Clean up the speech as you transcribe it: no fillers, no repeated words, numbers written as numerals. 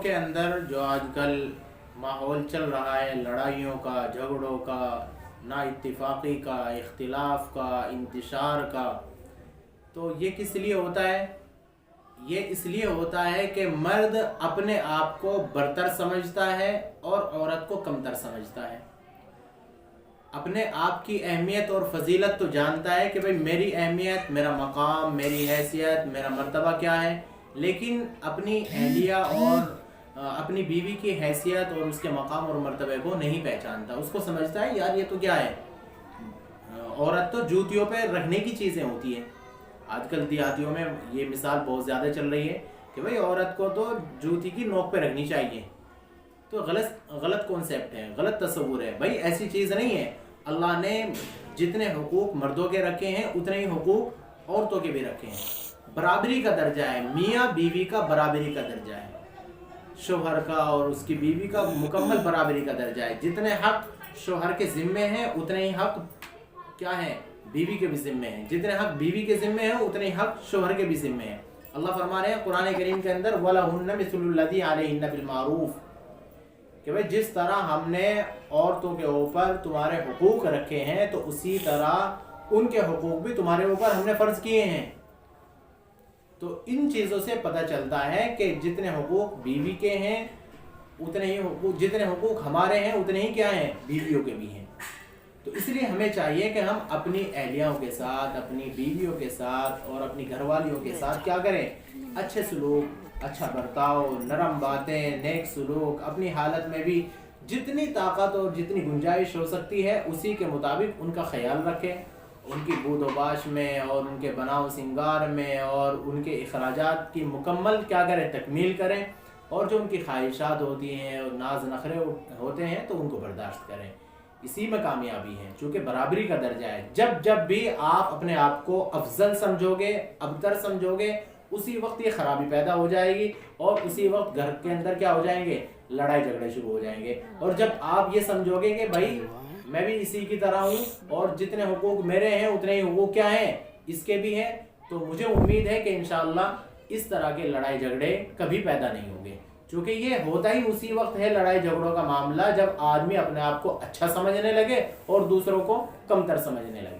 کے اندر جو آج کل ماحول چل رہا ہے، لڑائیوں کا، جھگڑوں کا، نا اتفاقی کا، اختلاف کا، انتشار کا، تو یہ کس لیے ہوتا ہے؟ یہ اس لیے ہوتا ہے کہ مرد اپنے آپ کو برتر سمجھتا ہے اور عورت کو کمتر سمجھتا ہے۔ اپنے آپ کی اہمیت اور فضیلت تو جانتا ہے کہ بھئی میری اہمیت، میرا مقام، میری حیثیت، میرا مرتبہ کیا ہے، لیکن اپنی اہلیہ اور اپنی بیوی کی حیثیت اور اس کے مقام اور مرتبے کو نہیں پہچانتا۔ اس کو سمجھتا ہے یار یہ تو کیا ہے، عورت تو جوتیوں پہ رکھنے کی چیزیں ہوتی ہیں۔ آج کل دیہاتیوں میں یہ مثال بہت زیادہ چل رہی ہے کہ بھئی عورت کو تو جوتی کی نوک پہ رکھنی چاہیے۔ تو غلط کانسیپٹ ہے، غلط تصور ہے۔ بھئی ایسی چیز نہیں ہے۔ اللہ نے جتنے حقوق مردوں کے رکھے ہیں اتنے ہی حقوق عورتوں کے بھی رکھے ہیں۔ برابری کا درجہ ہے، میاں بیوی کا برابری کا درجہ ہے، شوہر کا اور اس کی بیوی کا مکمل برابری کا درجہ ہے۔ جتنے حق شوہر کے ذمے ہیں اتنے ہی حق کیا ہے، بیوی کے بھی ذمے ہیں۔ جتنے حق بیوی کے ذمے ہیں اتنے ہی حق شوہر کے بھی ذمے ہیں۔ اللہ فرما رہے ہیں قرآن کریم کے اندر وَلَهُنَّ مِثْلُ الَّذِي عَلَيْهِنَّ بِالْمَعْرُوفِ، کہ بھئی جس طرح ہم نے عورتوں کے اوپر تمہارے حقوق رکھے ہیں تو اسی طرح ان کے حقوق بھی تمہارے اوپر ہم نے فرض کیے ہیں۔ تو ان چیزوں سے پتہ چلتا ہے کہ جتنے حقوق بیوی کے ہیں اتنے ہی حقوق، جتنے حقوق ہمارے ہیں اتنے ہی کیا ہیں، بیویوں کے بھی ہیں۔ تو اس لیے ہمیں چاہیے کہ ہم اپنی اہلیوں کے ساتھ، اپنی بیویوں کے ساتھ اور اپنی گھر والیوں کے ساتھ کیا کریں، اچھے سلوک، اچھا برتاؤ، نرم باتیں، نیک سلوک، اپنی حالت میں بھی جتنی طاقت اور جتنی گنجائش ہو سکتی ہے اسی کے مطابق ان کا خیال رکھیں، ان کی بود و باش میں اور ان کے بناؤ سنگار میں اور ان کے اخراجات کی مکمل کیا کریں، تکمیل کریں، اور جو ان کی خواہشات ہوتی ہیں اور ناز نخرے ہوتے ہیں تو ان کو برداشت کریں۔ اسی میں کامیابی ہے، چونکہ برابری کا درجہ ہے۔ جب بھی آپ اپنے آپ کو افضل سمجھو گے، ابتر سمجھو گے، اسی وقت یہ خرابی پیدا ہو جائے گی اور اسی وقت گھر کے اندر کیا ہو جائیں گے، لڑائی جھگڑے شروع ہو جائیں گے۔ اور جب آپ یہ سمجھو گے کہ بھائی میں بھی اسی کی طرح ہوں اور جتنے حقوق میرے ہیں اتنے ہی حقوق کیا ہیں، اس کے بھی ہیں، تو مجھے امید ہے کہ انشاءاللہ اس طرح کے لڑائی جھگڑے کبھی پیدا نہیں ہوں گے۔ چونکہ یہ ہوتا ہی اسی وقت ہے لڑائی جھگڑوں کا معاملہ جب آدمی اپنے آپ کو اچھا سمجھنے لگے اور دوسروں کو کمتر سمجھنے لگے۔